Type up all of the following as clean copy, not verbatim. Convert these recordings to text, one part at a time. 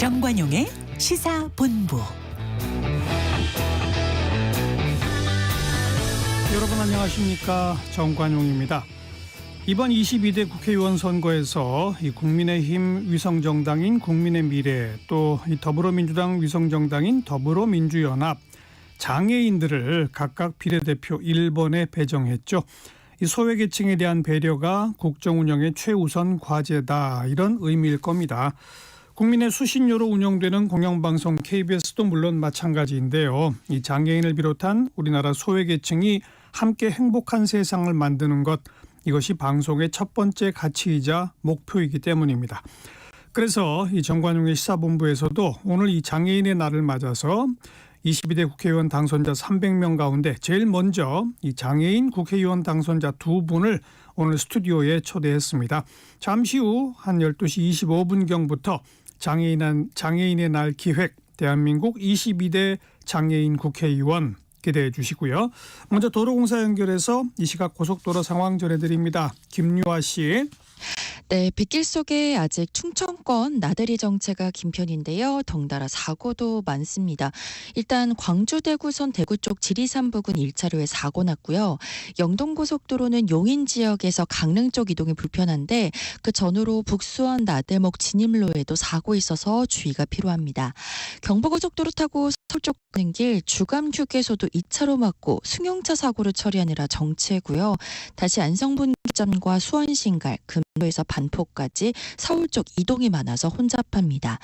정관용의 시사본부. 여러분 안녕하십니까? 정관용입니다. 이번 22대 국회의원 선거에서 이 국민의힘 위성정당인 국민의미래, 또 이 더불어민주당 위성정당인 더불어민주연합, 장애인들을 각각 비례대표 1번에 배정했죠. 이 소외계층에 대한 배려가 국정운영의 최우선 과제다, 이런 의미일 겁니다. 국민의 수신료로 운영되는 공영방송 KBS도 물론 마찬가지인데요. 이 장애인을 비롯한 우리나라 소외계층이 함께 행복한 세상을 만드는 것, 이것이 방송의 첫 번째 가치이자 목표이기 때문입니다. 그래서 이 정관용의 시사본부에서도 오늘 이 장애인의 날을 맞아서 22대 국회의원 당선자 300명 가운데 제일 먼저 이 장애인 국회의원 당선자 두 분을 오늘 스튜디오에 초대했습니다. 잠시 후 한 12시 25분경부터 장애인의 날 기획 대한민국 22대 장애인 국회의원 기대해 주시고요. 먼저 도로공사 연결해서 이 시각 고속도로 상황 전해드립니다. 김유아 씨. 네, 빗길 속에 아직 충청권 나들이 정체가 긴 편인데요. 덩달아 사고도 많습니다. 일단 광주 대구선 대구 쪽 지리산 부근 1차로에 사고 났고요. 영동고속도로는 용인 지역에서 강릉 쪽 이동이 불편한데 그 전후로 북수원 나들목 진입로에도 사고 있어서 주의가 필요합니다. 경부고속도로 타고 서울 쪽 가는 길 주감 휴게소도 2차로 막고 승용차 사고를 처리하느라 정체고요. 다시 안성분기점과 수원신갈, 금도에서 반포까지 서울 쪽 이동이 많아서 혼잡합니다.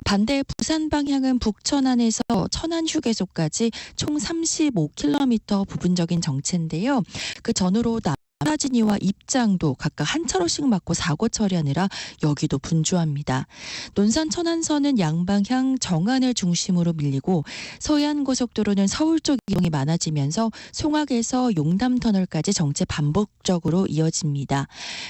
반대 부산 방향은 북천안에서 천안휴게소까지 총 35km 부분적인 정체인데요. 그 전후로 남하진이와 입장도 각각 한 차로씩 막고 사고 처리하느라 여기도 분주합니다. 논산 천안선은 양방향 정안을 중심으로 밀리고 서해안고속도로는 서울 쪽 이동이 많아지면서 송악에서 용담터널까지 정체 반복적으로 이어집니다.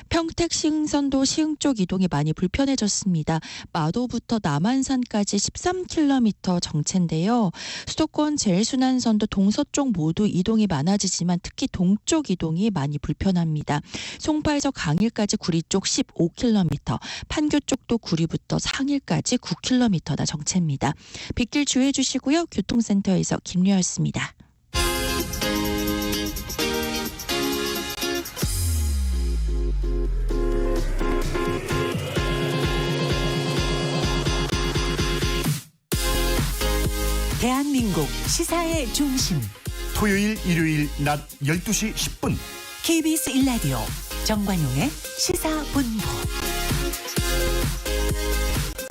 평택 시흥선도 시흥 쪽 이동이 많이 불편해졌습니다. 마도부터 남한산까지 13km 정체인데요. 수도권 제일순환선도 동서쪽 모두 이동이 많아지지만 특히 동쪽 이동이 많이 불편합니다. 송파에서 강일까지 구리 쪽 15km, 판교 쪽도 구리부터 상일까지 9km나 정체입니다. 빗길 주의해 주시고요. 교통센터에서 김유아였습니다. 대한민국 시사의 중심 토요일 일요일 낮 12시 10분 KBS 1라디오 정관용의 시사본부.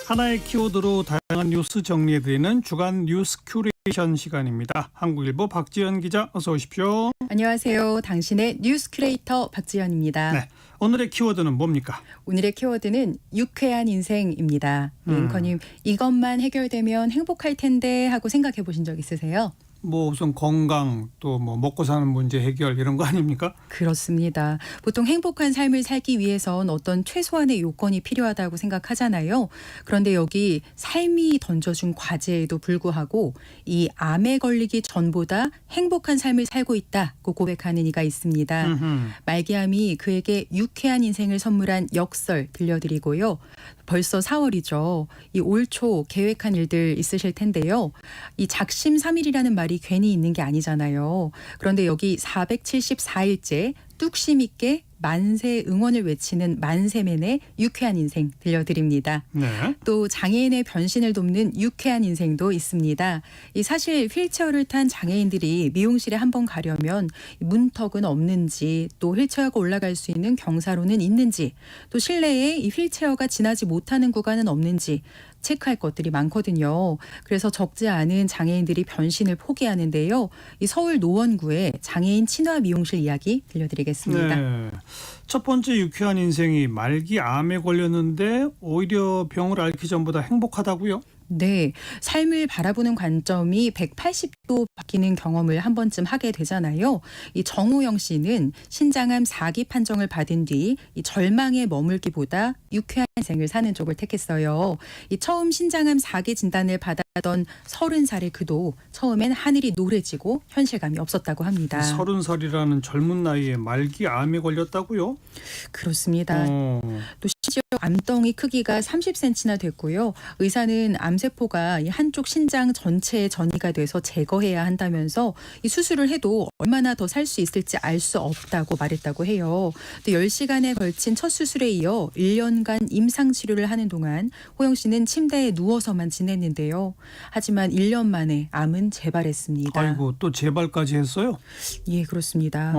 하나의 키워드로 다양한 뉴스 정리해드리는 주간 뉴스 큐레이션 시간입니다. 한국일보 박지연 기자, 어서 오십시오. 안녕하세요. 당신의 뉴스 큐레이터 박지연입니다. 네, 오늘의 키워드는 뭡니까? 오늘의 키워드는 유쾌한 인생입니다. 앵커님, 이것만 해결되면 행복할 텐데 하고 생각해 보신 적 있으세요? 뭐 우선 건강, 또 뭐 먹고 사는 문제 해결, 이런 거 아닙니까? 그렇습니다. 보통 행복한 삶을 살기 위해선 어떤 최소한의 요건이 필요하다고 생각하잖아요. 그런데 여기 삶이 던져준 과제에도 불구하고 이 암에 걸리기 전보다 행복한 삶을 살고 있다고 고백하는 이가 있습니다. 말기암이 그에게 유쾌한 인생을 선물한 역설 들려드리고요. 벌써 4월이죠. 이 올 초 계획한 일들 있으실 텐데요. 이 작심삼일이라는 말이 괜히 있는 게 아니잖아요. 그런데 여기 474일째 뚝심 있게 만세 응원을 외치는 만세맨의 유쾌한 인생 들려드립니다. 네. 또 장애인의 변신을 돕는 유쾌한 인생도 있습니다. 이 사실 휠체어를 탄 장애인들이 미용실에 한번 가려면 문턱은 없는지, 또 휠체어가 올라갈 수 있는 경사로는 있는지, 또 실내에 이 휠체어가 지나지 못하는 구간은 없는지 체크할 것들이 많거든요. 그래서 적지 않은 장애인들이 변신을 포기하는데요. 이 서울 노원구의 장애인 친화 미용실 이야기 들려드리겠습니다. 네. 첫 번째 유쾌한 인생이 말기 암에 걸렸는데 오히려 병을 앓기 전보다 행복하다고요? 네, 삶을 바라보는 관점이 180도 바뀌는 경험을 한 번쯤 하게 되잖아요. 이 정우영 씨는 신장암 4기 판정을 받은 뒤 이 절망에 머물기보다 유쾌한 인생을 사는 쪽을 택했어요. 이 처음 신장암 4기 진단을 받았던 30살의 그도 처음엔 하늘이 노래지고 현실감이 없었다고 합니다. 30살이라는 젊은 나이에 말기 암에 걸렸다고요? 그렇습니다. 또 심지어 암덩이 크기가 30cm나 됐고요. 의사는 암세포가 이 한쪽 신장 전체에 전이가 돼서 제거해야 한다면서 이 수술을 해도 얼마나 더 살 수 있을지 알 수 없다고 말했다고 해요. 또 10시간에 걸친 첫 수술에 이어 1년간 임상 치료를 하는 동안 호영 씨는 침대에 누워서만 지냈는데요. 하지만 1년 만에 암은 재발했습니다. 아이고 또 재발까지 했어요? 예, 그렇습니다.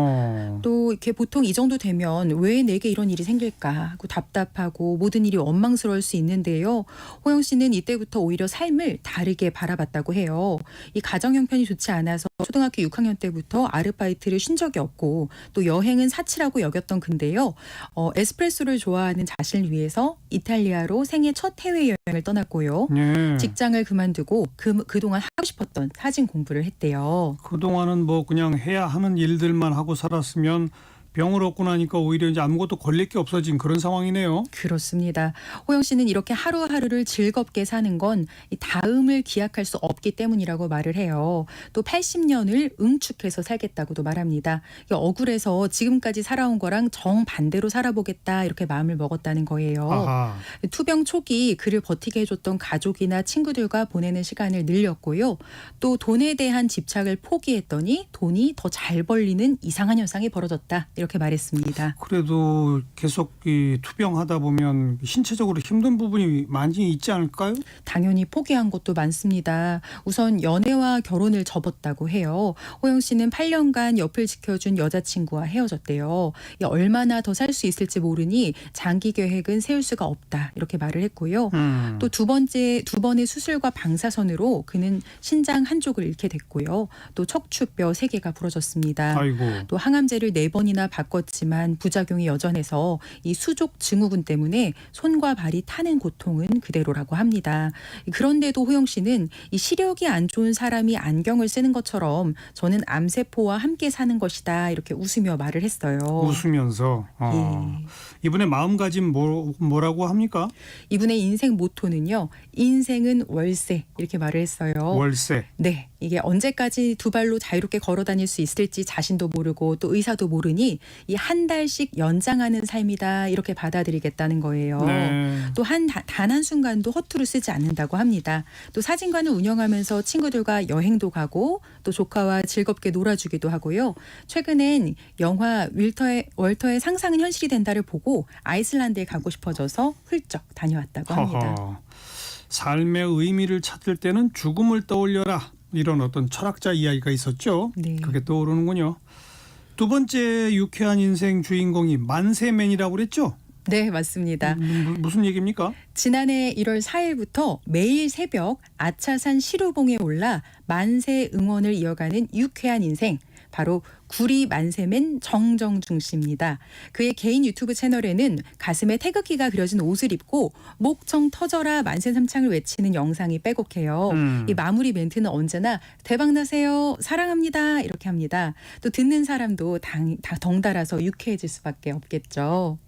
또 이렇게 보통 이 정도 되면 왜 내게 이런 일이 생길까 하고 답답하고 모든 일이 원망스러울 수 있는데요. 호영 씨는 이때부터 오히려 삶을 다르게 바라봤다고 해요. 이 가정 형편이 좋지 않아서 초등학교 6학년 때부터 아르바이트를 쉰 적이 없고 또 여행은 사치라고 여겼던 근데요. 에스프레소를 좋아하는 자신을 위해서 이탈리아로 생애 첫 해외여행을 떠났고요. 네. 직장을 그만두고 그동안 하고 싶었던 사진 공부를 했대요. 그동안은 뭐 그냥 해야 하는 일들만 하고 살았으면 병을 얻고 나니까 오히려 이제 아무것도 걸릴 게 없어진 그런 상황이네요. 그렇습니다. 호영 씨는 이렇게 하루하루를 즐겁게 사는 건 이 다음을 기약할 수 없기 때문이라고 말을 해요. 또 80년을 응축해서 살겠다고도 말합니다. 억울해서 지금까지 살아온 거랑 정반대로 살아보겠다 이렇게 마음을 먹었다는 거예요. 아하. 투병 초기 그를 버티게 해줬던 가족이나 친구들과 보내는 시간을 늘렸고요. 또 돈에 대한 집착을 포기했더니 돈이 더 잘 벌리는 이상한 현상이 벌어졌다. 이렇게 말했습니다. 그래도 계속 이 투병하다 보면 신체적으로 힘든 부분이 많이 있지 않을까요? 당연히 포기한 것도 많습니다. 우선 연애와 결혼을 접었다고 해요. 호영 씨는 8년간 옆을 지켜준 여자친구와 헤어졌대요. 얼마나 더 살 수 있을지 모르니 장기 계획은 세울 수가 없다. 이렇게 말을 했고요. 또 두 번의 수술과 방사선으로 그는 신장 한쪽을 잃게 됐고요. 또 척추뼈 3개가 부러졌습니다. 아이고. 또 항암제를 4번이나 바꿨지만 부작용이 여전해서 이 수족 증후군 때문에 손과 발이 타는 고통은 그대로라고 합니다. 그런데도 호영 씨는 이 시력이 안 좋은 사람이 안경을 쓰는 것처럼 저는 암세포와 함께 사는 것이다 이렇게 웃으며 말을 했어요. 웃으면서. 예. 이분의 마음가짐 뭐라고 합니까? 이분의 인생 모토는요. 인생은 월세 이렇게 말을 했어요. 월세. 네. 이게 언제까지 두 발로 자유롭게 걸어 다닐 수 있을지 자신도 모르고 또 의사도 모르니 이 한 달씩 연장하는 삶이다 이렇게 받아들이겠다는 거예요. 네. 또 단 한 순간도 허투루 쓰지 않는다고 합니다. 또 사진관을 운영하면서 친구들과 여행도 가고 또 조카와 즐겁게 놀아주기도 하고요. 최근엔 영화 월터의 상상은 현실이 된다를 보고 아이슬란드에 가고 싶어져서 훌쩍 다녀왔다고 합니다. 허허. 삶의 의미를 찾을 때는 죽음을 떠올려라. 이런 어떤 철학자 이야기가 있었죠. 네. 그게 떠오르는군요. 두 번째 유쾌한 인생 주인공이 만세맨이라고 그랬죠? 네, 맞습니다. 무슨 얘기입니까? 지난해 1월 4일부터 매일 새벽 아차산 시루봉에 올라 만세 응원을 이어가는 유쾌한 인생. 바로 구리 만세맨 정정중 씨입니다. 그의 개인 유튜브 채널에는 가슴에 태극기가 그려진 옷을 입고 목청 터져라 만세 삼창을 외치는 영상이 빼곡해요. 이 마무리 멘트는 언제나 대박나세요 사랑합니다 이렇게 합니다. 또 듣는 사람도 다 덩달아서 유쾌해질 수밖에 없겠죠.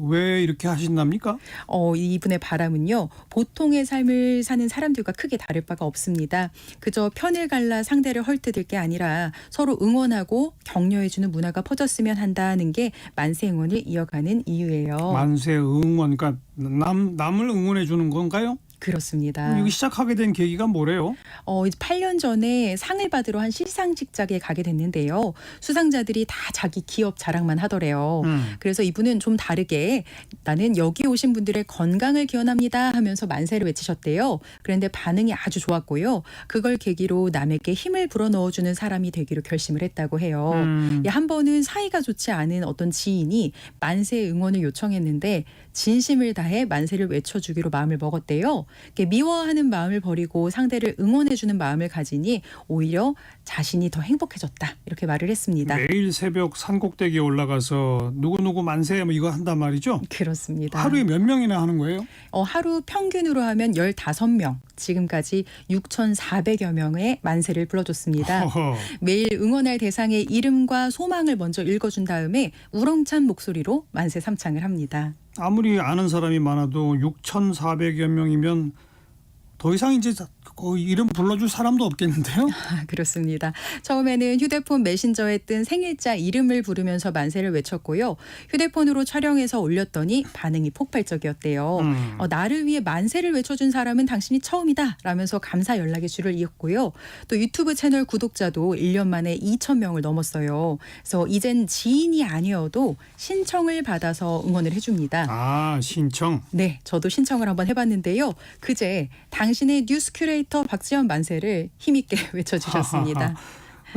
왜 이렇게 하신답니까? 이분의 바람은요. 보통의 삶을 사는 사람들과 크게 다를 바가 없습니다. 그저 편을 갈라 상대를 헐뜯을 게 아니라 서로 응원하고 격려해주는 문화가 퍼졌으면 한다는 게 만세 응원을 이어가는 이유예요. 만세 응원, 그러니까 남을 응원해 주는 건가요? 그렇습니다. 여기 시작하게 된 계기가 뭐래요? 8년 전에 상을 받으러 한 시상식장에 가게 됐는데요. 수상자들이 다 자기 기업 자랑만 하더래요. 그래서 이분은 좀 다르게 나는 여기 오신 분들의 건강을 기원합니다 하면서 만세를 외치셨대요. 그런데 반응이 아주 좋았고요. 그걸 계기로 남에게 힘을 불어넣어주는 사람이 되기로 결심을 했다고 해요. 한 번은 사이가 좋지 않은 어떤 지인이 만세 응원을 요청했는데 진심을 다해 만세를 외쳐주기로 마음을 먹었대요. 미워하는 마음을 버리고 상대를 응원해주는 마음을 가지니 오히려 자신이 더 행복해졌다 이렇게 말을 했습니다. 매일 새벽 산꼭대기에 올라가서 누구누구 만세 뭐 이거 한단 말이죠? 그렇습니다. 하루에 몇 명이나 하는 거예요? 하루 평균으로 하면 15명, 지금까지 6,400여 명의 만세를 불러줬습니다. 허허. 매일 응원할 대상의 이름과 소망을 먼저 읽어준 다음에 우렁찬 목소리로 만세 삼창을 합니다. 아무리 아는 사람이 많아도 6,400여 명이면 더 이상 이제 이름 불러줄 사람도 없겠는데요? 그렇습니다. 처음에는 휴대폰 메신저에 뜬 생일자 이름을 부르면서 만세를 외쳤고요. 휴대폰으로 촬영해서 올렸더니 반응이 폭발적이었대요. 나를 위해 만세를 외쳐준 사람은 당신이 처음이다 라면서 감사 연락의 줄을 이었고요. 또 유튜브 채널 구독자도 1년 만에 2,000명을 넘었어요. 그래서 이젠 지인이 아니어도 신청을 받아서 응원을 해줍니다. 아, 신청. 네, 저도 신청을 한번 해봤는데요. 그제 당신의 뉴스 큐레이터 박지원 만세를 힘있게 외쳐주셨습니다.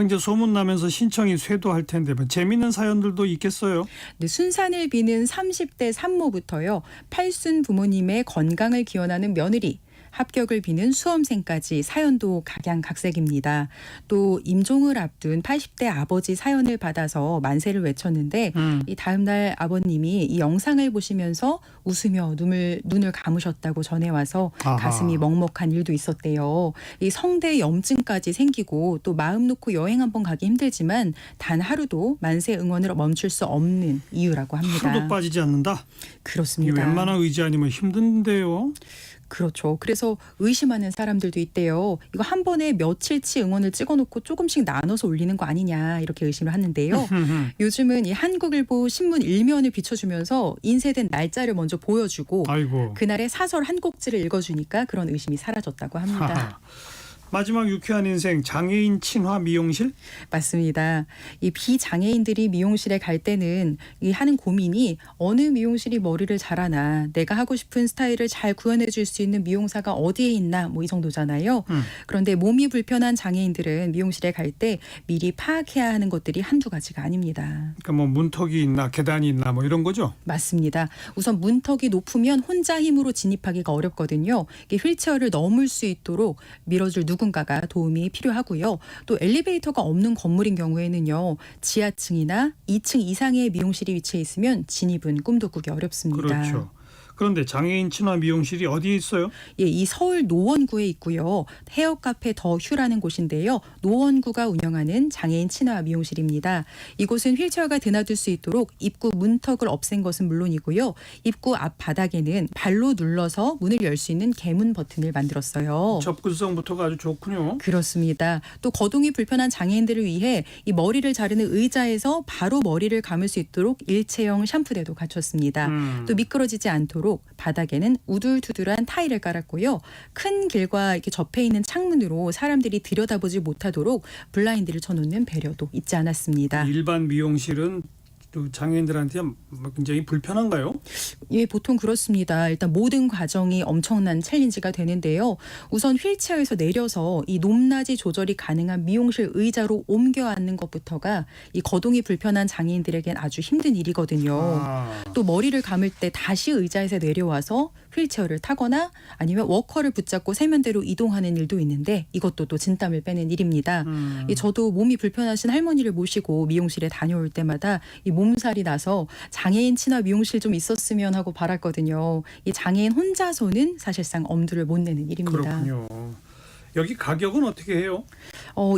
이제 소문 나면서 신청이 쇄도할 텐데 뭐 재미있는 사연들도 있겠어요? 네, 순산을 비는 30대 산모부터요. 팔순 부모님의 건강을 기원하는 며느리, 합격을 비는 수험생까지 사연도 각양각색입니다. 또 임종을 앞둔 80대 아버지 사연을 받아서 만세를 외쳤는데 이 다음 날 아버님이 이 영상을 보시면서 웃으며 눈을 감으셨다고 전해와서 아하. 가슴이 먹먹한 일도 있었대요. 이 성대 염증까지 생기고 또 마음 놓고 여행 한번 가기 힘들지만 단 하루도 만세 응원을 멈출 수 없는 이유라고 합니다. 하루도 빠지지 않는다? 이 그렇습니다. 웬만한 의지 아니면 힘든데요? 그렇죠. 그래서 의심하는 사람들도 있대요. 이거 한 번에 며칠치 응원을 찍어놓고 조금씩 나눠서 올리는 거 아니냐 이렇게 의심을 하는데요. 요즘은 이 한국일보 신문 일면을 비춰주면서 인쇄된 날짜를 먼저 보여주고 아이고. 그날의 사설 한 곡지를 읽어주니까 그런 의심이 사라졌다고 합니다. 하하. 마지막 유쾌한 인생 장애인 친화 미용실? 맞습니다. 이 비장애인들이 미용실에 갈 때는 이 하는 고민이 어느 미용실이 머리를 잘하나 내가 하고 싶은 스타일을 잘 구현해 줄 수 있는 미용사가 어디에 있나 뭐 이 정도잖아요. 그런데 몸이 불편한 장애인들은 미용실에 갈 때 미리 파악해야 하는 것들이 한두 가지가 아닙니다. 그러니까 뭐 문턱이 있나 계단이 있나 뭐 이런 거죠? 맞습니다. 우선 문턱이 높으면 혼자 힘으로 진입하기가 어렵거든요. 이게 휠체어를 넘을 수 있도록 밀어줄 누군가가 도움이 필요하고요. 또 엘리베이터가 없는 건물인 경우에는요. 지하층이나 2층 이상의 미용실이 위치해 있으면 진입은 꿈도 꾸기 어렵습니다. 그렇죠. 그런데 장애인 친화 미용실이 어디에 있어요? 예, 이 서울 노원구에 있고요. 헤어 카페 더 휴라는 곳인데요. 노원구가 운영하는 장애인 친화 미용실입니다. 이곳은 휠체어가 드나들 수 있도록 입구 문턱을 없앤 것은 물론이고요. 입구 앞 바닥에는 발로 눌러서 문을 열 수 있는 개문 버튼을 만들었어요. 접근성부터가 아주 좋군요. 그렇습니다. 또 거동이 불편한 장애인들을 위해 이 머리를 자르는 의자에서 바로 머리를 감을 수 있도록 일체형 샴푸대도 갖췄습니다. 또 미끄러지지 않도록 바닥에는 우둘투둘한 타일을 깔았고요. 큰 길과 이렇게 접해 있는 창문으로 사람들이 들여다보지 못하도록 블라인드를 쳐놓는 배려도 잊지 않았습니다. 일반 미용실은 또 장애인들한테 굉장히 불편한가요? 예, 보통 그렇습니다. 일단 모든 과정이 엄청난 챌린지가 되는데요. 우선 휠체어에서 내려서 이 높낮이 조절이 가능한 미용실 의자로 옮겨 앉는 것부터가 이 거동이 불편한 장애인들에겐 아주 힘든 일이거든요. 또 머리를 감을 때 다시 의자에서 내려와서 휠체어를 타거나 아니면 워커를 붙잡고 세면대로 이동하는 일도 있는데 이것도 또 진땀을 빼는 일입니다. 저도 몸이 불편하신 할머니를 모시고 미용실에 다녀올 때마다 이 몸살이 나서 장애인 친화 미용실 좀 있었으면 하고 바랐거든요. 이 장애인 혼자서는 사실상 엄두를 못 내는 일입니다. 그렇군요. 여기 가격은 어떻게 해요?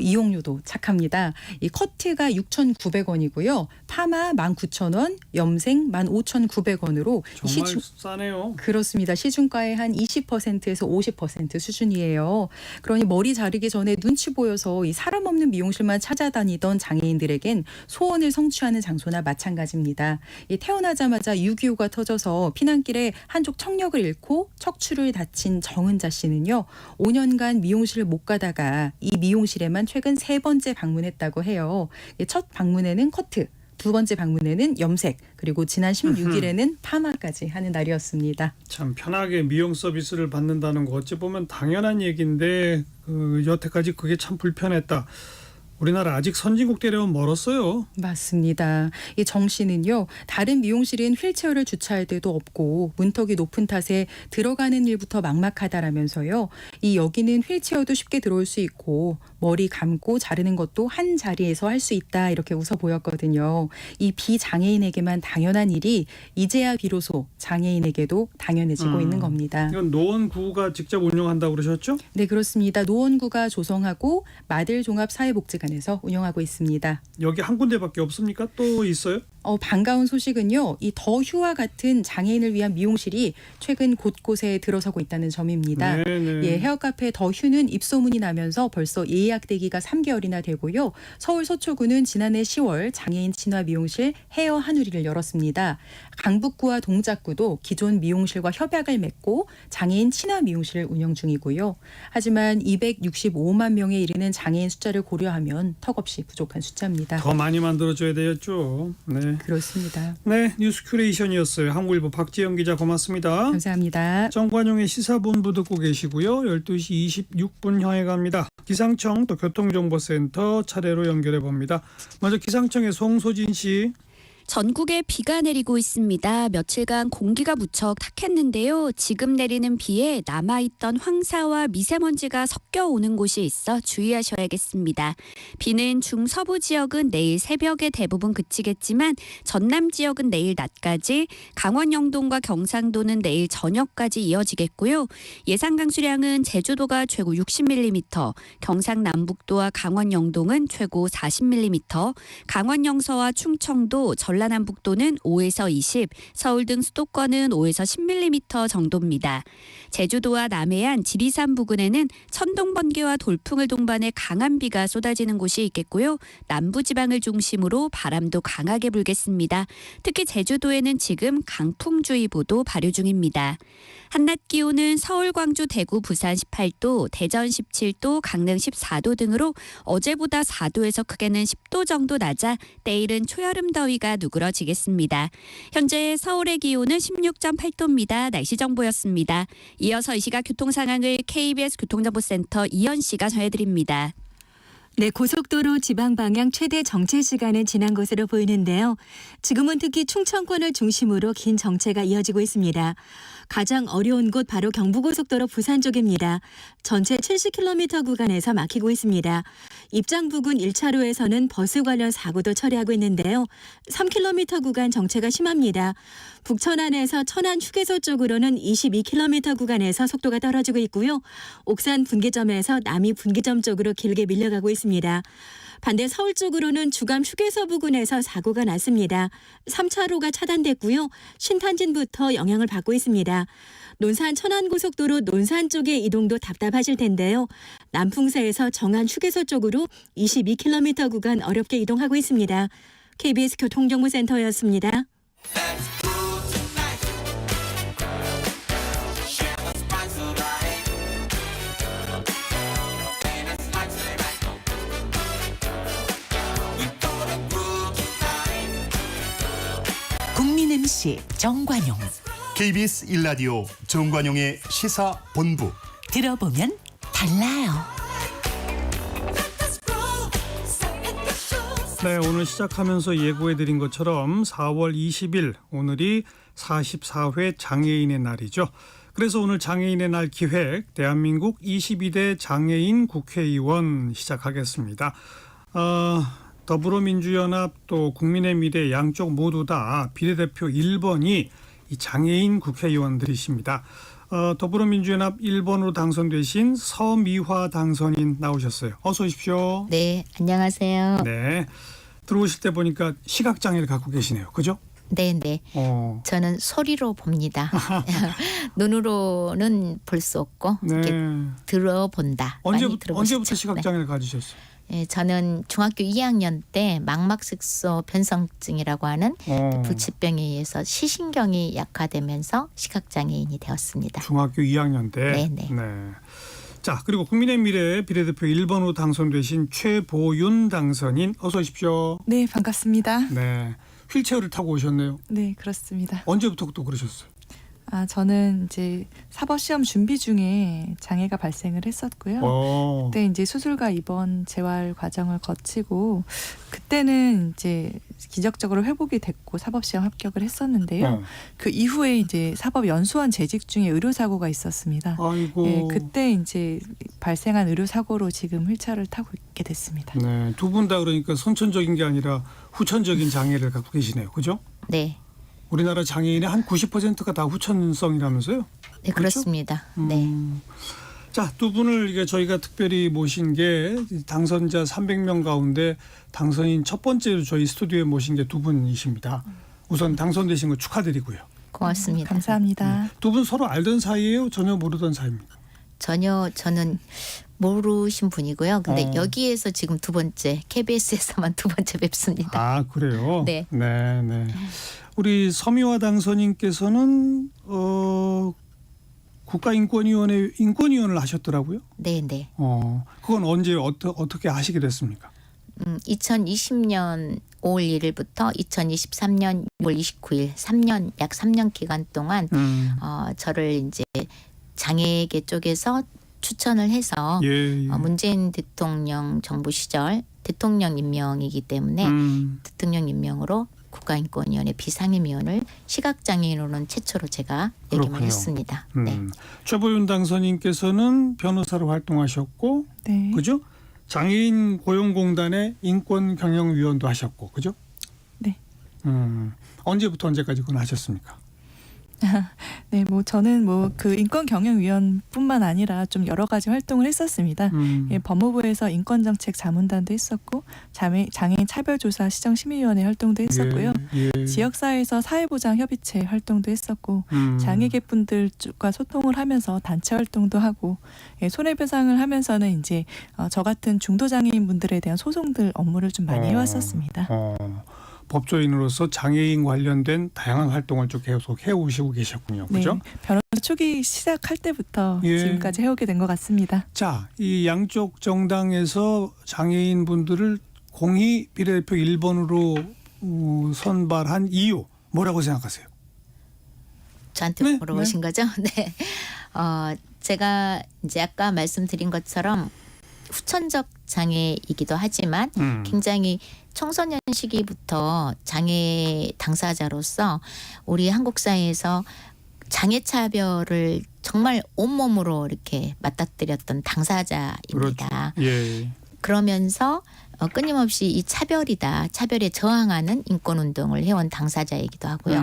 이용료도 착합니다. 이 커트가 6,900원이고요. 파마 19,000원, 염색 15,900원으로 정말 싸네요. 그렇습니다. 시중가의 한 20%에서 50% 수준이에요. 그러니 머리 자르기 전에 눈치 보여서 이 사람 없는 미용실만 찾아다니던 장애인들에겐 소원을 성취하는 장소나 마찬가지입니다. 이 태어나자마자 6.25가 터져서 피난길에 한쪽 청력을 잃고 척추를 다친 정은자 씨는요. 5년간 미용실을 못 가다가 이 미용실에만 최근 3번째 방문했다고 해요. 첫 방문에는 커트, 2번째 방문에는 염색, 그리고 지난 16일에는 파마까지 하는 날이었습니다. 참 편하게 미용 서비스를 받는다는 거 어찌 보면 당연한 얘기인데 여태까지 그게 참 불편했다. 우리나라 아직 선진국 되려면 멀었어요. 맞습니다. 이 정 씨는요. 다른 미용실은 휠체어를 주차할 데도 없고 문턱이 높은 탓에 들어가는 일부터 막막하다라면서요. 이 여기는 휠체어도 쉽게 들어올 수 있고 머리 감고 자르는 것도 한 자리에서 할 수 있다 이렇게 웃어 보였거든요. 이 비장애인에게만 당연한 일이 이제야 비로소 장애인에게도 당연해지고 있는 겁니다. 이건 노원구가 직접 운영한다고 그러셨죠? 네, 그렇습니다. 노원구가 조성하고 마들종합사회복지관에서 운영하고 있습니다. 여기 한 군데밖에 없습니까? 또 있어요? 반가운 소식은요. 이 더휴와 같은 장애인을 위한 미용실이 최근 곳곳에 들어서고 있다는 점입니다. 네네. 예, 헤어카페 더휴는 입소문이 나면서 벌써 예약 대기가 3개월이나 되고요. 서울 서초구는 지난해 10월 장애인 친화 미용실 헤어 한우리를 열었습니다. 강북구와 동작구도 기존 미용실과 협약을 맺고 장애인 친화 미용실을 운영 중이고요. 하지만 265만 명에 이르는 장애인 숫자를 고려하면 턱없이 부족한 숫자입니다. 더 많이 만들어줘야 되겠죠. 네. 그렇습니다. 네, 뉴스 큐레이션이었어요. 한국일보 박지영 기자 고맙습니다. 감사합니다. 정관용의 시사본부 듣고 계시고요. 12시 26분 향해 갑니다. 기상청 또 교통정보센터 차례로 연결해 봅니다. 먼저 기상청의 송소진 씨. 전국에 비가 내리고 있습니다. 며칠간 공기가 무척 탁했는데요. 지금 내리는 비에 남아있던 황사와 미세먼지가 섞여 오는 곳이 있어 주의하셔야겠습니다. 비는 중서부 지역은 내일 새벽에 대부분 그치겠지만 전남 지역은 내일 낮까지, 강원 영동과 경상도는 내일 저녁까지 이어지겠고요. 예상 강수량은 제주도가 최고 60mm, 경상남북도와 강원 영동은 최고 40mm, 강원 영서와 충청도, 전라남북도는 5에서 20, 서울 등 수도권은 5에서 10mm 정도입니다. 제주도와 남해안, 지리산 부근에는 천둥, 번개와 돌풍을 동반해 강한 비가 쏟아지는 곳이 있겠고요. 남부지방을 중심으로 바람도 강하게 불겠습니다. 특히 제주도에는 지금 강풍주의보도 발효 중입니다. 한낮 기온은 서울, 광주, 대구, 부산 18도, 대전 17도, 강릉 14도 등으로 어제보다 4도에서 크게는 10도 정도 낮아 내일은 초여름 더위가 누그러지겠습니다. 현재 서울의 기온은 16.8도입니다. 날씨 정보였습니다. 이어서 이 시각 교통 상황을 KBS 교통정보센터 이현 씨가 전해드립니다. 네, 고속도로 지방 방향 최대 정체 시간은 지난 것으로 보이는데요. 지금은 특히 충청권을 중심으로 긴 정체가 이어지고 있습니다. 가장 어려운 곳 바로 경부고속도로 부산 쪽입니다. 전체 70km 구간에서 막히고 있습니다. 입장 부근 1차로에서는 버스 관련 사고도 처리하고 있는데요. 3km 구간 정체가 심합니다. 북천안에서 천안 휴게소 쪽으로는 22km 구간에서 속도가 떨어지고 있고요. 옥산 분기점에서 남이 분기점 쪽으로 길게 밀려가고 있습니다. 반대 서울 쪽으로는 주감 휴게소 부근에서 사고가 났습니다. 3차로가 차단됐고요. 신탄진부터 영향을 받고 있습니다. 논산 천안고속도로 논산 쪽의 이동도 답답하실 텐데요. 남풍사에서 정안 휴게소 쪽으로 22km 구간 어렵게 이동하고 있습니다. KBS 교통정보센터였습니다. 국민 MC 정관용. KBS 1라디오 정관용의 시사본부. 들어보면 달라요. 네, 오늘 시작하면서 예고해드린 것처럼 4월 20일 오늘이 44회 장애인의 날이죠. 그래서 오늘 장애인의 날 기획 대한민국 22대 장애인 국회의원 시작하겠습니다. 더불어민주연합 또 국민의미래 양쪽 모두 다 비례대표 1번이 이 장애인 국회의원들이십니다. 더불어민주연합 1번으로 당선되신 서미화 당선인 나오셨어요. 어서 오십시오. 네, 안녕하세요. 네, 들어오실 때 보니까 시각장애를 갖고 계시네요. 그죠? 네, 네. 저는 소리로 봅니다. 눈으로는 볼 수 없고 네. 이렇게 들어본다. 많이 들어보시죠? 언제부터 시각장애를 가지셨어요? 네, 저는 중학교 2학년 때 망막색소 변성증이라고 하는 불치병에 의해서 시신경이 약화되면서 시각장애인이 되었습니다. 중학교 2학년 때. 네네. 네. 자, 그리고 국민의미래 비례대표 1번으로 당선되신 최보윤 당선인 어서 오십시오. 네, 반갑습니다. 네. 휠체어를 타고 오셨네요. 네, 그렇습니다. 언제부터 또 그러셨어요? 저는 이제 사법시험 준비 중에 장애가 발생을 했었고요. 그때 이제 수술과 입원 재활 과정을 거치고 그때는 이제 기적적으로 회복이 됐고 사법시험 합격을 했었는데요. 그 이후에 이제 사법연수원 재직 중에 의료사고가 있었습니다. 아이고. 네, 그때 이제 발생한 의료사고로 지금 휠체어를 타고 있게 됐습니다. 네, 두 분 다 그러니까 선천적인 게 아니라 후천적인 장애를 갖고 계시네요. 그죠? 네. 우리나라 장애인의 한 90%가 다 후천성이라면서요? 네, 그렇죠? 그렇습니다. 네. 자, 두 분을 이게 저희가 특별히 모신 게 당선자 300명 가운데 당선인 첫 번째로 저희 스튜디오에 모신 게 두 분이십니다. 우선 당선되신 거 축하드리고요. 고맙습니다. 감사합니다. 두 분 서로 알던 사이예요? 전혀 모르던 사이입니까? 전혀 저는 모르신 분이고요. 근데 여기에서 지금 두 번째 KBS에서만 두 번째 뵙습니다. 아, 그래요? 네. 네. 우리 서미화 당선인께서는 국가인권위원회 인권위원을 하셨더라고요. 네. 그건 언제 어떻게 하시게 됐습니까? 2020년 5월 1일부터 2023년 6월 29일 3년 약 3년 기간 동안 저를 이제 장애계 쪽에서 추천을 해서 예. 문재인 대통령 정부 시절 대통령 임명이기 때문에 대통령 임명으로 국가인권위원회 비상임위원을 시각장애인으로는 최초로 제가 역임을 그렇군요. 했습니다. 네. 최보윤 당선인께서는 변호사로 활동하셨고, 네. 그죠? 장애인 고용공단의 인권경영위원도 하셨고, 그죠? 네. 언제부터 언제까지 그건 하셨습니까? 네, 저는 그 인권경영위원뿐만 아니라 좀 여러 가지 활동을 했었습니다. 예, 법무부에서 인권정책 자문단도 했었고, 장애인 차별조사 시정심의위원회 활동도 했었고요. 예. 지역사회에서 사회보장협의체 활동도 했었고, 장애계분들과 소통을 하면서 단체 활동도 하고, 예, 손해배상을 하면서는 이제 저 같은 중도장애인분들에 대한 소송들 업무를 좀 많이 해왔었습니다. 법조인으로서 장애인 관련된 다양한 활동을 쭉 계속 해오시고 계셨군요. 그죠? 네, 변호사 초기 시작할 때부터 예. 지금까지 해오게 된 것 같습니다. 자, 이 양쪽 정당에서 장애인 분들을 공히 비례대표 1번으로 선발한 이유 뭐라고 생각하세요? 저한테 네, 물어보신 거죠? 네. 제가 이제 아까 말씀드린 것처럼 후천적 장애이기도 하지만 굉장히 청소년 시기부터 장애 당사자로서 우리 한국 사회에서 장애 차별을 정말 온몸으로 이렇게 맞닥뜨렸던 당사자입니다. 그렇죠. 예. 그러면서 끊임없이 이 차별에 저항하는 인권운동을 해온 당사자이기도 하고요.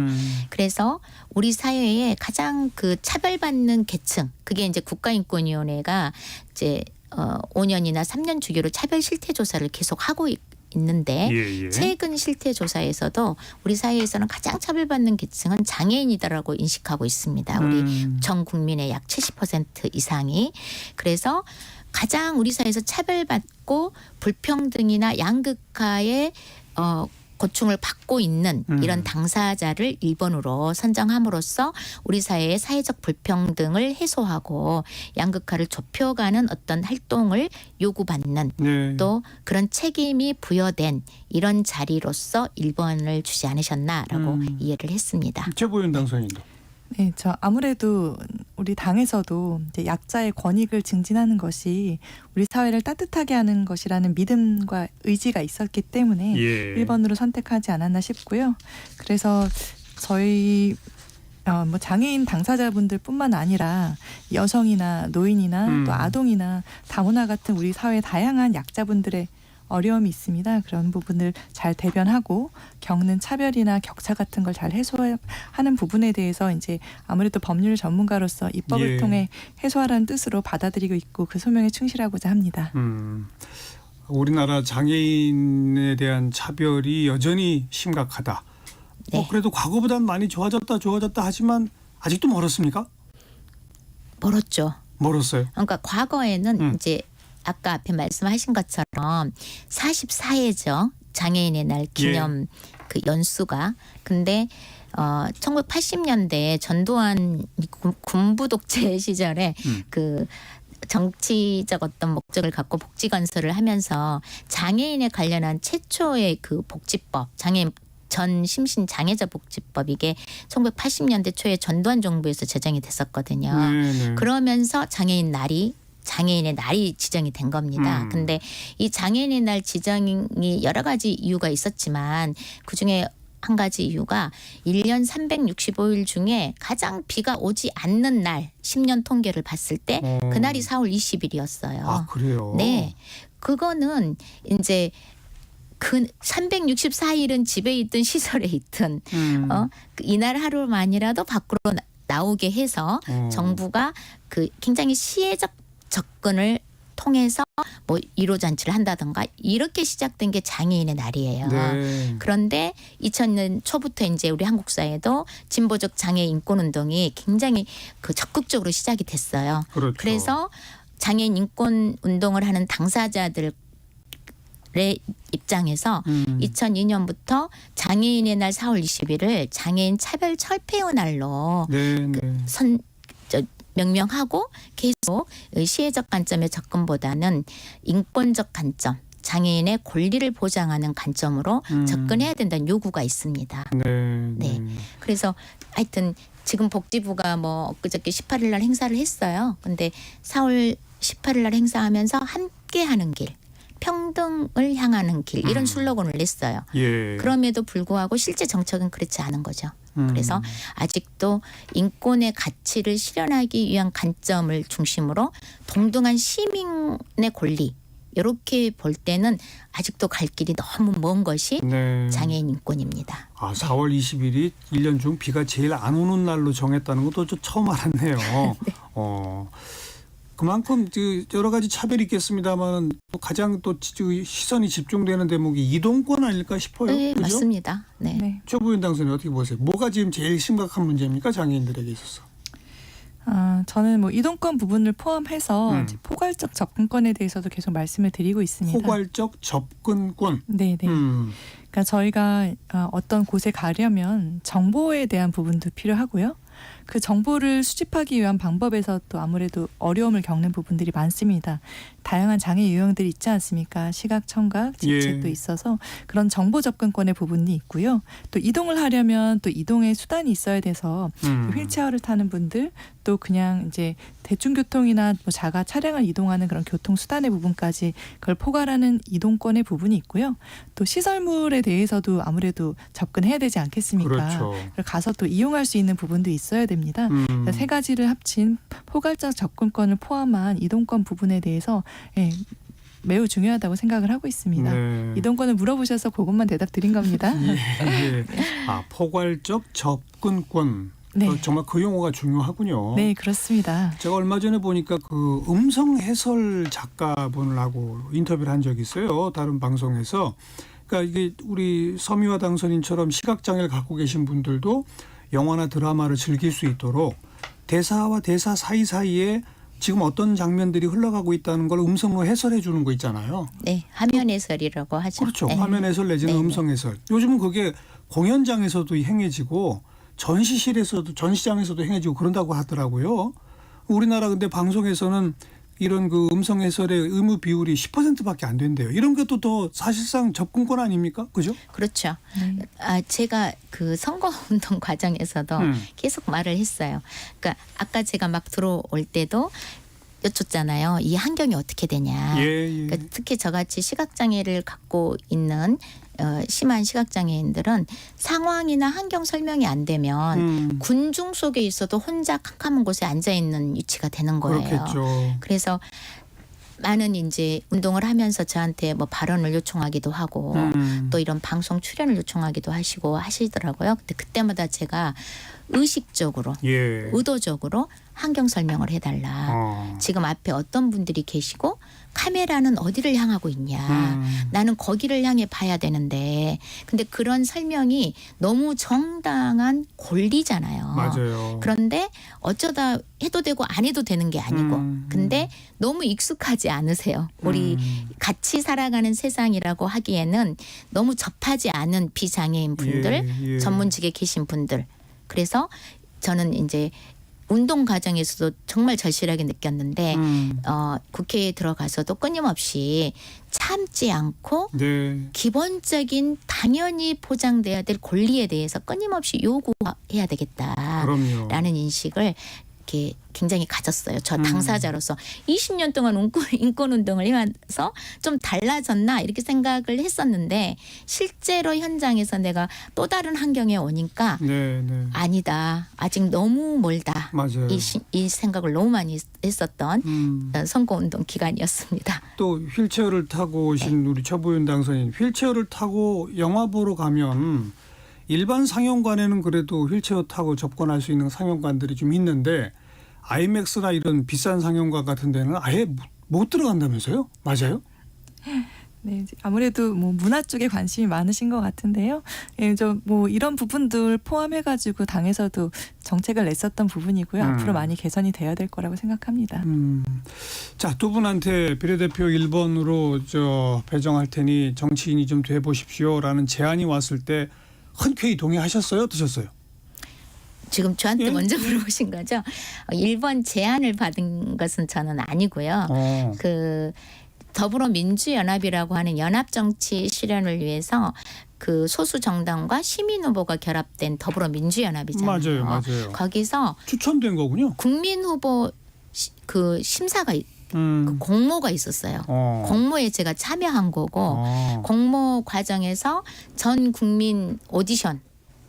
그래서 우리 사회에 가장 그 차별받는 계층, 그게 이제 국가인권위원회가 이제 5년이나 3년 주기로 차별 실태 조사를 계속 하고 있는데 예. 최근 실태 조사에서도 우리 사회에서는 가장 차별받는 계층은 장애인이다라고 인식하고 있습니다. 우리 전 국민의 약 70% 이상이. 그래서 가장 우리 사회에서 차별받고 불평등이나 양극화의 고충을 받고 있는 이런 당사자를 1번으로 선정함으로써 우리 사회의 사회적 불평등을 해소하고 양극화를 좁혀가는 어떤 활동을 요구받는 네. 또 그런 책임이 부여된 이런 자리로서 1번을 주지 않으셨나라고 이해를 했습니다. 최보윤 당선인도. 네, 아무래도 우리 당에서도 이제 약자의 권익을 증진하는 것이 우리 사회를 따뜻하게 하는 것이라는 믿음과 의지가 있었기 때문에 예. 1번으로 선택하지 않았나 싶고요. 그래서 저희 장애인 당사자분들뿐만 아니라 여성이나 노인이나 또 아동이나 다문화 같은 우리 사회 다양한 약자분들의 어려움이 있습니다. 그런 부분을 잘 대변하고 겪는 차별이나 격차 같은 걸 잘 해소하는 부분에 대해서 이제 아무래도 법률 전문가로서 입법을 예. 통해 해소하라는 뜻으로 받아들이고 있고 그 소명에 충실하고자 합니다. 우리나라 장애인에 대한 차별이 여전히 심각하다. 네. 그래도 과거보다는 많이 좋아졌다 하지만 아직도 멀었습니까? 멀었죠. 멀었어요. 그러니까 과거에는 이제 아까 앞에 말씀하신 것처럼 44회죠. 장애인의 날 기념 그 연수가. 근데 1980년대 전두환 군부 독재 시절에 그 정치적 어떤 목적을 갖고 복지 건설을 하면서 장애인에 관련한 최초의 그 복지법, 장애인 전 심신 장애자 복지법 이게 1980년대 초에 전두환 정부에서 제정이 됐었거든요. 네. 그러면서 장애인의 날이 지정이 된 겁니다. 근데 이 장애인의 날 지정이 여러 가지 이유가 있었지만 그중에 한 가지 이유가 1년 365일 중에 가장 비가 오지 않는 날 10년 통계를 봤을 때 그날이 4월 20일이었어요. 아, 그래요? 네. 그거는 이제 그 364일은 집에 있든 시설에 있든 이날 하루만이라도 밖으로 나오게 해서 정부가 그 굉장히 시혜적 접근을 통해서 뭐 1호 잔치를 한다든가 이렇게 시작된 게 장애인의 날이에요. 네. 그런데 2000년 초부터 이제 우리 한국 사회도 진보적 장애 인권 운동이 굉장히 그 적극적으로 시작이 됐어요. 그렇죠. 그래서 장애인 인권 운동을 하는 당사자들의 입장에서 2002년부터 장애인의 날 4월 20일을 장애인 차별 철폐의 날로 네, 네. 명명하고 계속 시혜적 관점의 접근보다는 인권적 관점, 장애인의 권리를 보장하는 관점으로 접근해야 된다는 요구가 있습니다. 네, 네. 그래서 하여튼 지금 복지부가 뭐 엊그저께 18일 날 행사를 했어요. 근데 4월 18일 날 행사하면서 함께하는 길, 평등을 향하는 길 이런 슬로건을 냈어요. 예. 그럼에도 불구하고 실제 정책은 그렇지 않은 거죠. 그래서 아직도 인권의 가치를 실현하기 위한 관점을 중심으로 동등한 시민의 권리 이렇게 볼 때는 아직도 갈 길이 너무 먼 것이 네. 장애인 인권입니다. 4월 20일이 1년 중 비가 제일 안 오는 날로 정했다는 것도 좀 처음 알았네요. 네. 그만큼 여러 가지 차별이 있겠습니다만 가장 또 시선이 집중되는 대목이 이동권 아닐까 싶어요. 네, 그죠? 맞습니다. 네. 네. 최부연 당선인 어떻게 보세요? 뭐가 지금 제일 심각한 문제입니까? 장애인들에게 있어서. 저는 뭐 이동권 부분을 포함해서 이제 포괄적 접근권에 대해서도 계속 말씀을 드리고 있습니다. 포괄적 접근권. 네, 네. 그러니까 저희가 어떤 곳에 가려면 정보에 대한 부분도 필요하고요. 그 정보를 수집하기 위한 방법에서 또 아무래도 어려움을 겪는 부분들이 많습니다. 다양한 장애 유형들이 있지 않습니까? 시각, 청각, 지책도 예. 있어서 그런 정보 접근권의 부분이 있고요. 또 이동을 하려면 또 이동의 수단이 있어야 돼서 휠체어를 타는 분들 또 그냥 이제 대중교통이나 뭐 자가 차량을 이동하는 그런 교통수단의 부분까지 그걸 포괄하는 이동권의 부분이 있고요. 또 시설물에 대해서도 아무래도 접근해야 되지 않겠습니까? 그렇죠. 가서 또 이용할 수 있는 부분도 있어야 됩니다. 세 가지를 합친 포괄적 접근권을 포함한 이동권 부분에 대해서 매우 중요하다고 생각을 하고 있습니다. 네. 이동권을 물어보셔서 그것만 대답 드린 겁니다. 예. 포괄적 접근권. 네. 정말 그 용어가 중요하군요. 네, 그렇습니다. 제가 얼마 전에 보니까 그 음성 해설 작가분하고 인터뷰를 한 적이 있어요. 다른 방송에서. 그러니까 이게 우리 서미화 당선인처럼 시각장애를 갖고 계신 분들도 영화나 드라마를 즐길 수 있도록 대사와 대사 사이사이에 지금 어떤 장면들이 흘러가고 있다는 걸 음성으로 해설해 주는 거 있잖아요. 네, 화면 해설이라고 하죠. 그렇죠. 네. 화면 해설 내지는 네. 음성 해설. 요즘은 그게 공연장에서도 행해지고 전시장에서도 행해지고 그런다고 하더라고요. 우리나라 근데 방송에서는 이런 그 음성 해설의 의무 비율이 10%밖에 안 된대요. 이런 것도 더 사실상 접근권 아닙니까? 그죠? 그렇죠. 제가 그 선거운동 과정에서도 계속 말을 했어요. 그러니까 아까 제가 막 들어올 때도 여쭙잖아요. 이 환경이 어떻게 되냐. 그러니까 특히 저같이 시각장애를 갖고 있는 심한 시각장애인들은 상황이나 환경 설명이 안 되면 군중 속에 있어도 혼자 캄캄한 곳에 앉아있는 위치가 되는 거예요. 그렇겠죠. 그래서 많은 이제 운동을 하면서 저한테 뭐 발언을 요청하기도 하고 또 이런 방송 출연을 요청하기도 하시더라고요. 근데 그때마다 제가 의식적으로 의도적으로 환경 설명을 해달라. 지금 앞에 어떤 분들이 계시고 카메라는 어디를 향하고 있냐. 나는 거기를 향해 봐야 되는데 근데 그런 설명이 너무 정당한 권리잖아요. 맞아요. 그런데 어쩌다 해도 되고 안 해도 되는 게 아니고 근데 너무 익숙하지 않으세요. 우리 같이 살아가는 세상이라고 하기에는 너무 접하지 않은 비장애인 분들 전문직에 계신 분들 그래서 저는 이제 운동 과정에서도 정말 절실하게 느꼈는데 국회에 들어가서도 끊임없이 참지 않고 기본적인 당연히 보장돼야 될 권리에 대해서 끊임없이 요구해야 되겠다라는 인식을 이렇게 굉장히 가졌어요. 저 당사자로서 20년 동안 인권운동을 하면서 좀 달라졌나 이렇게 생각을 했었는데 실제로 현장에서 내가 또 다른 환경에 오니까 아니다. 아직 너무 멀다. 맞아요. 이 생각을 너무 많이 했었던 선거운동 기간이었습니다. 또 휠체어를 타고 오신 우리 최부연 당선인 휠체어를 타고 영화 보러 가면 일반 상영관에는 그래도 휠체어 타고 접근할 수 있는 상영관들이 좀 있는데 아이맥스나 이런 비싼 상영관 같은 데는 아예 못 들어간다면서요? 맞아요? 네, 이제 아무래도 뭐 문화 쪽에 관심이 많으신 것 같은데요. 예, 뭐 이런 부분들 포함해가지고 당에서도 정책을 냈었던 부분이고요. 앞으로 많이 개선이 돼야 될 거라고 생각합니다. 자, 두 분한테 비례대표 1번으로 배정할 테니 정치인이 좀 돼 보십시오라는 제안이 왔을 때 흔쾌히 동의하셨어요? 어떠셨어요? 지금 저한테 예? 먼저 물어보신 거죠? 1번 제안을 받은 것은 저는 아니고요. 그 더불어민주연합이라고 하는 연합정치 실현을 위해서 그 소수 정당과 시민 후보가 결합된 더불어민주연합이잖아요. 맞아요. 거기서 추천된 거군요. 국민 후보 그 심사가 그 공모가 있었어요. 공모에 제가 참여한 거고 공모 과정에서 전 국민 오디션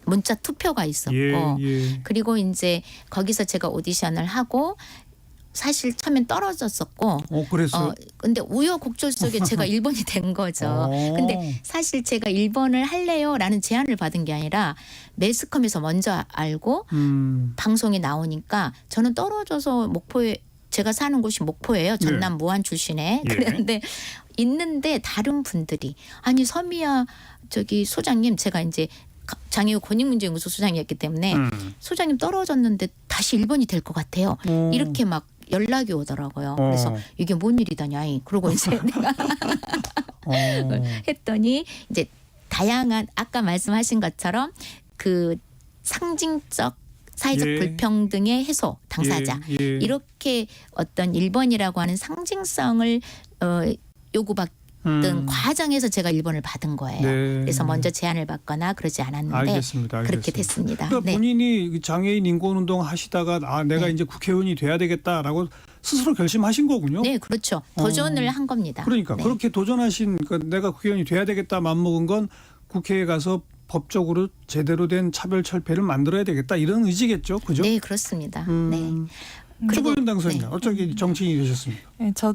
문자 투표가 있었고 그리고 이제 거기서 제가 오디션을 하고 사실 처음엔 떨어졌었고 그랬어요? 근데 우여곡절 속에 제가 1번이 된 거죠. 근데 사실 제가 1번을 할래요라는 제안을 받은 게 아니라 매스컴에서 먼저 알고 방송에 나오니까 저는 떨어져서 목포에 제가 사는 곳이 목포예요. 전남 무안 출신에. 그런데 있는데 다른 분들이 아니 서미야 저기 소장님 제가 이제 장애우 권익문제연구소 소장이었기 때문에 소장님 떨어졌는데 다시 1번이 될 것 같아요. 이렇게 막 연락이 오더라고요. 그래서 이게 뭔 일이다냐. 그러고 이제 내가 했더니 이제 다양한 아까 말씀하신 것처럼 그 상징적 사회적 불평등의 해소 당사자 이렇게 어떤 1번이라고 하는 상징성을 요구받던 과정에서 제가 1번을 받은 거예요. 그래서 먼저 제안을 받거나 그러지 않았는데 알겠습니다. 그렇게 됐습니다. 그러니까 본인이 장애인 인권운동 하시다가 내가 이제 국회의원이 돼야 되겠다라고 스스로 결심하신 거군요. 네, 그렇죠. 도전을 한 겁니다. 그러니까 그렇게 도전하신 내가 국회의원이 돼야 되겠다 맘먹은 건 국회에 가서 법적으로 제대로 된 차별철폐를 만들어야 되겠다 이런 의지겠죠, 그죠? 네, 그렇습니다. 네. 최고위원 당선인 어쩌게 정치인이 되셨습니까? 네, 저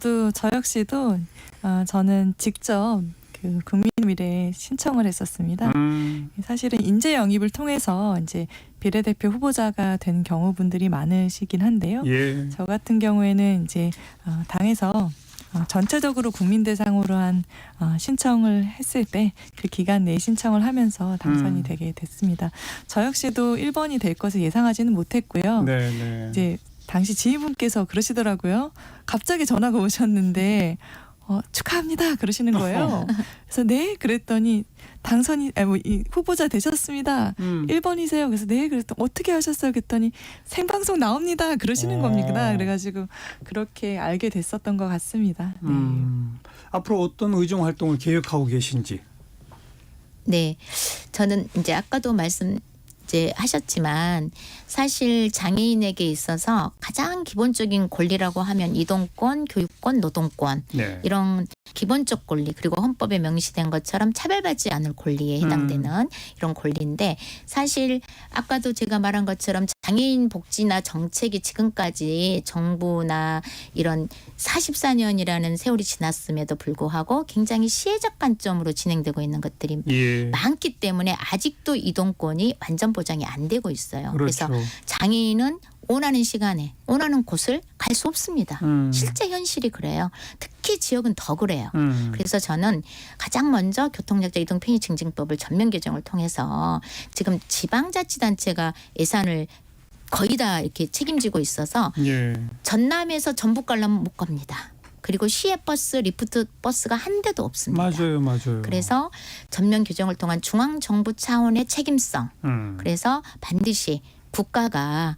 역시도 저는 직접 그 국민미래 신청을 했었습니다. 사실은 인재 영입을 통해서 이제 비례대표 후보자가 된 경우분들이 많으시긴 한데요. 저 같은 경우에는 이제 당에서 전체적으로 국민 대상으로 한 신청을 했을 때 그 기간 내에 신청을 하면서 당선이 되게 됐습니다. 저 역시도 1번이 될 것을 예상하지는 못했고요. 이제 당시 지휘분께서 그러시더라고요. 갑자기 전화가 오셨는데 축하합니다 그러시는 거예요. 그래서 네 그랬더니 당선이 이 후보자 되셨습니다. 1번이세요. 그래서 네 그랬더니 어떻게 하셨어요? 그랬더니 생방송 나옵니다 그러시는 겁니다. 그래가지고 그렇게 알게 됐었던 것 같습니다. 네. 앞으로 어떤 의정 활동을 계획하고 계신지? 네, 저는 이제 아까도 말씀 이제 하셨지만 사실 장애인에게 있어서 가장 기본적인 권리라고 하면 이동권, 교육권, 노동권 이런 기본적 권리 그리고 헌법에 명시된 것처럼 차별받지 않을 권리에 해당되는 이런 권리인데 사실 아까도 제가 말한 것처럼 장애인 복지나 정책이 지금까지 정부나 이런 44년이라는 세월이 지났음에도 불구하고 굉장히 시혜적 관점으로 진행되고 있는 것들이 많기 때문에 아직도 이동권이 완전 보장이 안 되고 있어요. 그래서 장애인은 원하는 시간에 원하는 곳을 갈 수 없습니다. 실제 현실이 그래요. 특히 지역은 더 그래요. 그래서 저는 가장 먼저 교통약자 이동 편의 증진법을 전면 개정을 통해서 지금 지방자치단체가 예산을 거의 다 이렇게 책임지고 있어서 전남에서 전북 가려면 못 갑니다. 그리고 시외버스, 리프트 버스가 한 대도 없습니다. 맞아요. 그래서 전면 규정을 통한 중앙정부 차원의 책임성. 그래서 반드시 국가가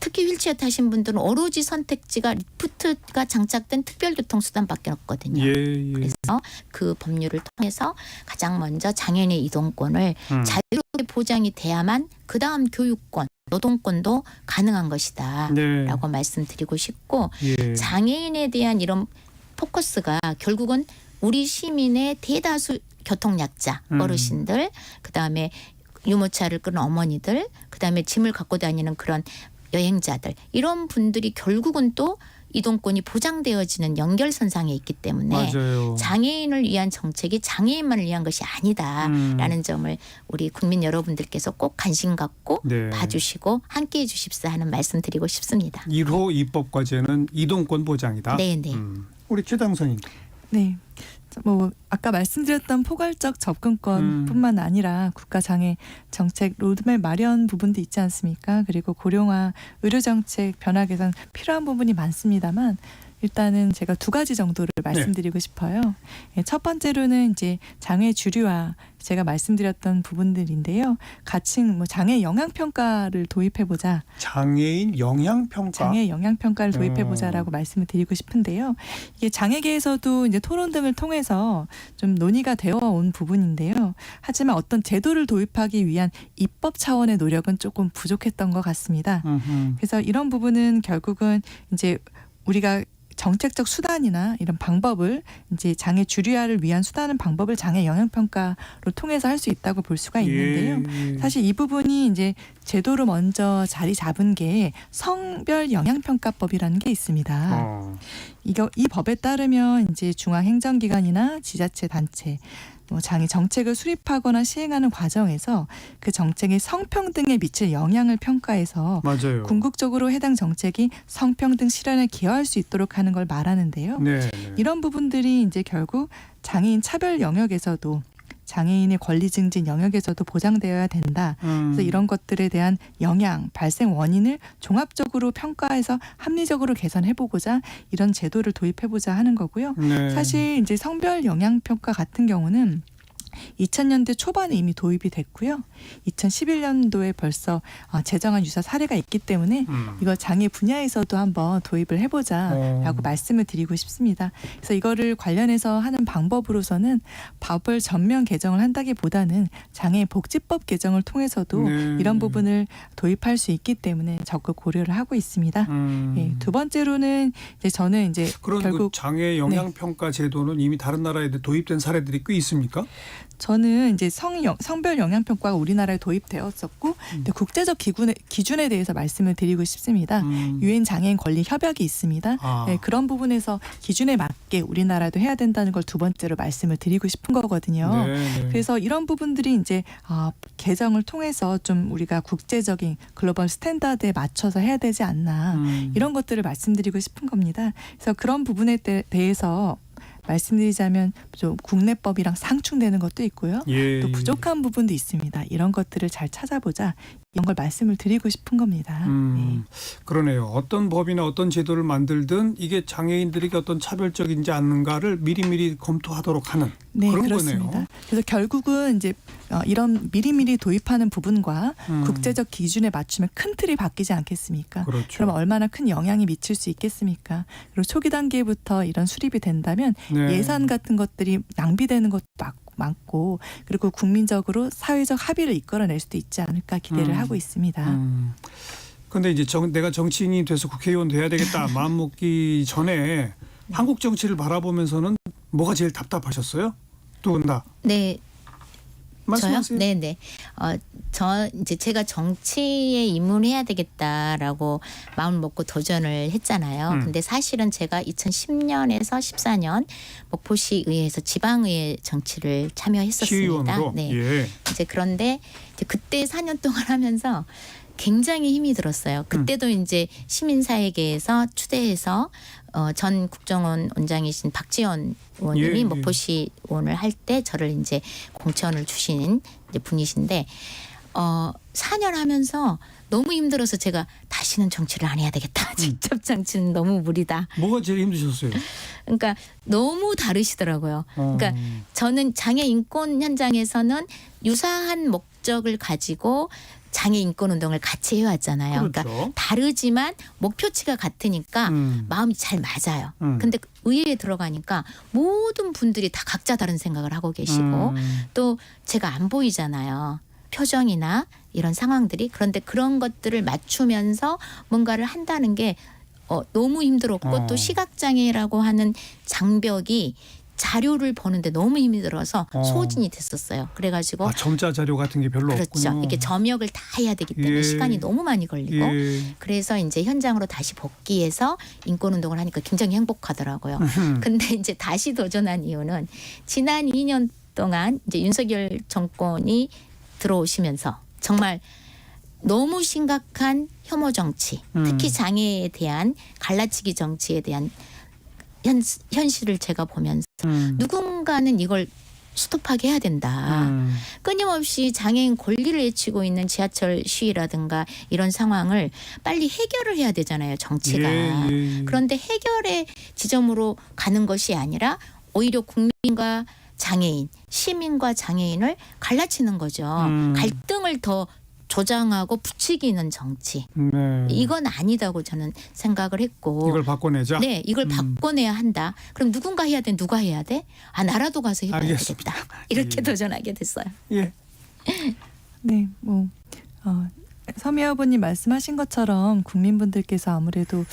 특히 휠체어 타신 분들은 오로지 선택지가 리프트가 장착된 특별교통수단밖에 없거든요. 그래서 그 법률을 통해서 가장 먼저 장애인의 이동권을 자유롭게 보장이 돼야만 그다음 교육권, 노동권도 가능한 것이다 라고 말씀드리고 싶고 장애인에 대한 이런 포커스가 결국은 우리 시민의 대다수 교통약자 어르신들 그다음에 유모차를 끄는 어머니들 그다음에 짐을 갖고 다니는 그런 여행자들 이런 분들이 결국은 또 이동권이 보장되어지는 연결선상에 있기 때문에 맞아요. 장애인을 위한 정책이 장애인만을 위한 것이 아니다라는 점을 우리 국민 여러분들께서 꼭 관심 갖고 네. 봐주시고 함께해 주십사 하는 말씀 드리고 싶습니다. 1호 입법 과제는 이동권 보장이다. 네네. 우리 최당선인. 네. 뭐 아까 말씀드렸던 포괄적 접근권뿐만 아니라 국가 장애 정책 로드맵 마련 부분도 있지 않습니까? 그리고 고령화 의료 정책 변화 개선 필요한 부분이 많습니다만 일단은 제가 두 가지 정도를 말씀드리고 싶어요. 첫 번째로는 이제 장애 주류화 제가 말씀드렸던 부분들인데요. 가칭 뭐 장애 영향 평가를 도입해 보자. 장애인 영향 평가. 장애 영향 평가를 도입해 보자라고 말씀을 드리고 싶은데요. 이게 장애계에서도 이제 토론 등을 통해서 좀 논의가 되어 온 부분인데요. 하지만 어떤 제도를 도입하기 위한 입법 차원의 노력은 조금 부족했던 것 같습니다. 그래서 이런 부분은 결국은 이제 우리가 정책적 수단이나 이런 방법을 이제 장애 주류화를 위한 수단은 방법을 장애 영향 평가로 통해서 할 수 있다고 볼 수가 있는데요. 예. 사실 이 부분이 이제 제도로 먼저 자리 잡은 게 성별 영향 평가법이라는 게 있습니다. 이 법에 따르면 이제 중앙행정기관이나 지자체 단체 장애 정책을 수립하거나 시행하는 과정에서 그 정책이 성평등에 미칠 영향을 평가해서 맞아요. 궁극적으로 해당 정책이 성평등 실현에 기여할 수 있도록 하는 걸 말하는데요. 네. 이런 부분들이 이제 결국 장애인 차별 영역에서도 장애인의 권리 증진 영역에서도 보장되어야 된다. 그래서 이런 것들에 대한 영향, 발생 원인을 종합적으로 평가해서 합리적으로 개선해보고자 이런 제도를 도입해보자 하는 거고요. 네. 사실 이제 성별 영향 평가 같은 경우는 2000년대 초반에 이미 도입이 됐고요. 2011년도에 벌써 제정한 유사 사례가 있기 때문에 이거 장애 분야에서도 한번 도입을 해보자라고 말씀을 드리고 싶습니다. 그래서 이거를 관련해서 하는 방법으로서는 법을 전면 개정을 한다기보다는 장애복지법 개정을 통해서도 네. 이런 부분을 도입할 수 있기 때문에 적극 고려를 하고 있습니다. 예, 두 번째로는 이제 저는 이제 그런 결국 그 장애 영향 평가 제도는 이미 다른 나라에 도입된 사례들이 꽤 있습니까? 저는 이제 성별 영향 평가가 우리나라에 도입되었었고 근데 국제적 기준에 대해서 말씀을 드리고 싶습니다. 유엔 장애인 권리 협약이 있습니다. 네, 그런 부분에서 기준에 맞게 우리나라도 해야 된다는 걸 두 번째로 말씀을 드리고 싶은 거거든요. 네. 그래서 이런 부분들이 이제 개정을 통해서 좀 우리가 국제적인 글로벌 스탠다드에 맞춰서 해야 되지 않나 이런 것들을 말씀드리고 싶은 겁니다. 그래서 그런 부분에 대해서 말씀드리자면 좀 국내법이랑 상충되는 것도 있고요. 예. 또 부족한 부분도 있습니다. 이런 것들을 잘 찾아보자. 이런 걸 말씀을 드리고 싶은 겁니다. 네. 그러네요. 어떤 법이나 어떤 제도를 만들든 이게 장애인들에게 어떤 차별적인지 않는가를 미리미리 검토하도록 하는 네, 그런 그렇습니다. 거네요. 그래서 결국은 이제 이런 미리미리 도입하는 부분과 국제적 기준에 맞추면 큰 틀이 바뀌지 않겠습니까? 그렇죠. 그럼 얼마나 큰 영향이 미칠 수 있겠습니까? 그리고 초기 단계부터 이런 수립이 된다면 네. 예산 같은 것들이 낭비되는 것도 많고 그리고 국민적으로 사회적 합의를 이끌어낼 수도 있지 않을까 기대를 하고 있습니다. 그런데 이제 내가 정치인이 돼서 국회의원 돼야 되겠다 마음 먹기 전에 한국 정치를 바라보면서는 뭐가 제일 답답하셨어요? 두 분 다. 네. 말씀하세요. 저요? 네네. 이제 제가 정치에 입문해야 되겠다라고 마음을 먹고 도전을 했잖아요. 근데 사실은 제가 2010년에서 14년 목포시의회에서 지방의회 정치를 참여했었습니다. 시의원으로. 네. 예. 이제 그런데 이제 그때 4년 동안 하면서 굉장히 힘이 들었어요. 그때도 이제 시민사회계에서 추대해서 전 국정원 원장이신 박지원 의원님이 예. 목포시 의원을 할 때 저를 이제 공천을 주신 이제 분이신데 4년 하면서 너무 힘들어서 제가 다시는 정치를 안 해야 되겠다. 직접 정치는 너무 무리다. 뭐가 제일 힘드셨어요? 그러니까 너무 다르시더라고요. 그러니까 저는 장애 인권 현장에서는 유사한 목적을 가지고 장애 인권 운동을 같이 해왔잖아요. 그렇죠. 그러니까 다르지만 목표치가 같으니까 마음이 잘 맞아요. 근데 의회에 들어가니까 모든 분들이 다 각자 다른 생각을 하고 계시고 또 제가 안 보이잖아요. 표정이나 이런 상황들이. 그런데 그런 것들을 맞추면서 뭔가를 한다는 게 너무 힘들었고 또 시각장애라고 하는 장벽이 자료를 보는데 너무 힘이 들어서 소진이 됐었어요. 그래가지고 점자 자료 같은 게 별로 그렇죠. 없군요. 이게 점역을 다 해야 되기 때문에 예. 시간이 너무 많이 걸리고 그래서 이제 현장으로 다시 복귀해서 인권운동을 하니까 굉장히 행복하더라고요. 근데 이제 다시 도전한 이유는 지난 2년 동안 이제 윤석열 정권이 들어오시면서 정말 너무 심각한 혐오 정치, 특히 장애에 대한 갈라치기 정치에 대한 현실을 제가 보면서 누군가는 이걸 스톱하게 해야 된다. 끊임없이 장애인 권리를 외치고 있는 지하철 시위라든가 이런 상황을 빨리 해결을 해야 되잖아요. 정치가. 그런데 해결의 지점으로 가는 것이 아니라 오히려 국민과 장애인, 시민과 장애인을 갈라치는 거죠. 갈등을 더 조장하고 부추기는 정치. 네. 이건 아니다고 저는 생각을 했고. 이걸 바꿔내자. 네, 이걸 바꿔내야 한다. 그럼 누군가 해야 돼? 누가 해야 돼? 나라도 가서 해봐야 알겠습니다. 되겠다. 이렇게 도전하게 됐어요. 예. 네, 서미 아버님 말씀하신 것처럼 국민분들께서 아무래도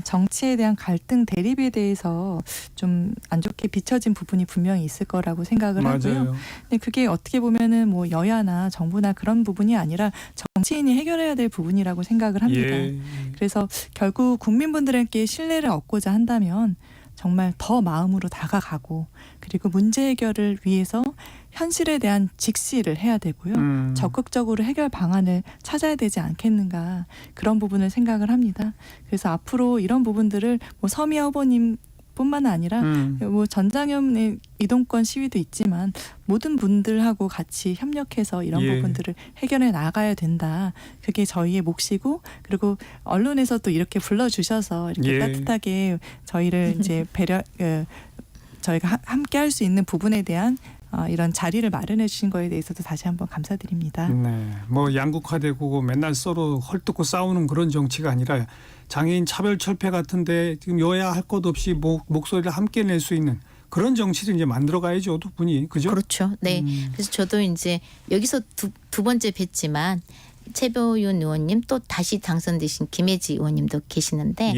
정치에 대한 갈등 대립에 대해서 좀 안 좋게 비춰진 부분이 분명히 있을 거라고 생각을 하고요. 근데 그게 어떻게 보면은 뭐 여야나 정부나 그런 부분이 아니라 정치인이 해결해야 될 부분이라고 생각을 합니다. 그래서 결국 국민분들에게 신뢰를 얻고자 한다면 정말 더 마음으로 다가가고 그리고 문제 해결을 위해서 현실에 대한 직시를 해야 되고요. 적극적으로 해결 방안을 찾아야 되지 않겠는가 그런 부분을 생각을 합니다. 그래서 앞으로 이런 부분들을 뭐 서미 후보님 뿐만 아니라 뭐 전장현의 이동권 시위도 있지만 모든 분들하고 같이 협력해서 이런 부분들을 해결해 나가야 된다. 그게 저희의 몫이고 그리고 언론에서 또 이렇게 불러주셔서 이렇게 따뜻하게 저희를 이제 저희가 함께 할 수 있는 부분에 대한 이런 자리를 마련해 주신 거에 대해서도 다시 한번 감사드립니다. 네, 뭐 양극화되고 맨날 서로 헐뜯고 싸우는 그런 정치가 아니라 장애인 차별 철폐 같은데 지금 여야 할 것 없이 목소리를 함께 낼 수 있는 그런 정치를 이제 만들어 가야죠, 두 분이. 그죠? 그렇죠. 네. 그래서 저도 이제 여기서 두 번째 뵀지만 최보윤 의원님 또 다시 당선되신 김혜지 의원님도 계시는데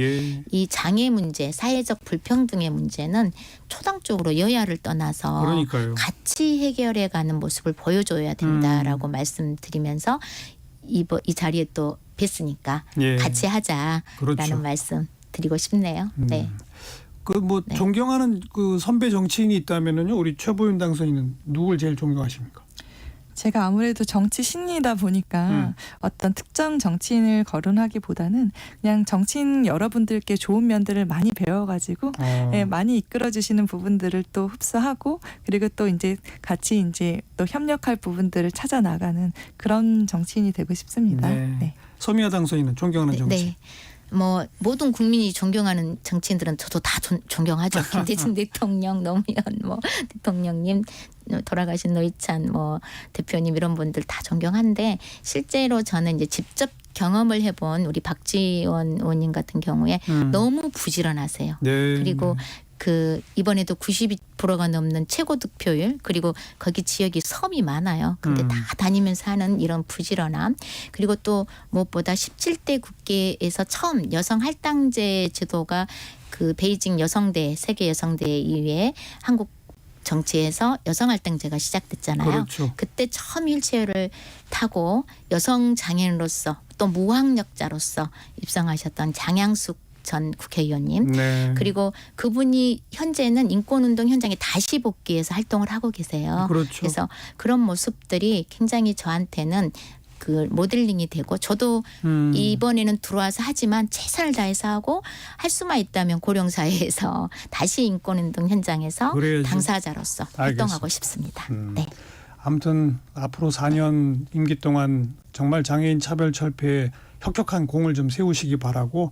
이 장애 문제, 사회적 불평등의 문제는 초당적으로 여야를 떠나서 그러니까요. 같이 해결해가는 모습을 보여줘야 된다라고 말씀드리면서 이 자리에 또 뵀으니까 같이 하자라는 말씀 드리고 싶네요. 네. 그 뭐 존경하는 그 선배 정치인이 있다면은요, 우리 최보윤 당선인은 누굴 제일 존경하십니까? 제가 아무래도 정치 신이다 보니까 어떤 특정 정치인을 거론하기보다는 그냥 정치인 여러분들께 좋은 면들을 많이 배워가지고 많이 이끌어주시는 부분들을 또 흡수하고 그리고 또 이제 같이 이제 또 협력할 부분들을 찾아 나가는 그런 정치인이 되고 싶습니다. 네. 서미아 당선인은 존경하는 정치인. 네. 뭐 모든 국민이 존경하는 정치인들은 저도 다 존경하죠. 김대중 대통령, 노무현 뭐 대통령님, 돌아가신 노회찬 뭐 대표님 이런 분들 다 존경한데 실제로 저는 이제 직접 경험을 해본 우리 박지원 의원님 같은 경우에 너무 부지런하세요. 그리고 그 이번에도 92%가 넘는 최고 득표율 그리고 거기 지역이 섬이 많아요. 근데 다 다니면서 하는 이런 부지런함 그리고 또 무엇보다 17대 국회에서 처음 여성 할당제 제도가 그 베이징 여성대 세계 여성대 이후에 한국 정치에서 여성 할당제가 시작됐잖아요. 그렇죠. 그때 처음 휠체어를 타고 여성 장애인으로서 또 무학력자로서 입성하셨던 장양숙 전 국회의원님 그리고 그분이 현재는 인권운동 현장에 다시 복귀해서 활동을 하고 계세요. 그렇죠. 그래서 그런 모습들이 굉장히 저한테는 그 모델링이 되고 저도 이번에는 들어와서 하지만 최선을 다해서 하고 할 수만 있다면 고령사회에서 다시 인권운동 현장에서 그래야지. 당사자로서 활동하고 싶습니다. 네. 아무튼 앞으로 4년 임기 동안 정말 장애인 차별 철폐에 혁혁한 공을 좀 세우시기 바라고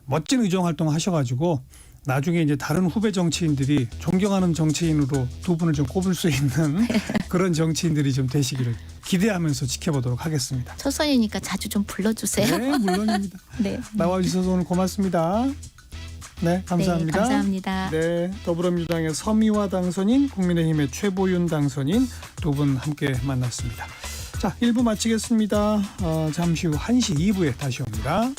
멋진 의정 활동 하셔가지고 나중에 이제 다른 후배 정치인들이 존경하는 정치인으로 두 분을 좀 꼽을 수 있는 그런 정치인들이 좀 되시기를 기대하면서 지켜보도록 하겠습니다. 초선이니까 자주 좀 불러주세요. 네, 물론입니다. 네. 나와주셔서 오늘 고맙습니다. 네, 감사합니다. 네, 감사합니다. 네, 더불어민주당의 서미화 당선인, 국민의힘의 최보윤 당선인 두 분 함께 만났습니다. 자, 1부 마치겠습니다. 잠시 후 1시 2부에 다시 옵니다.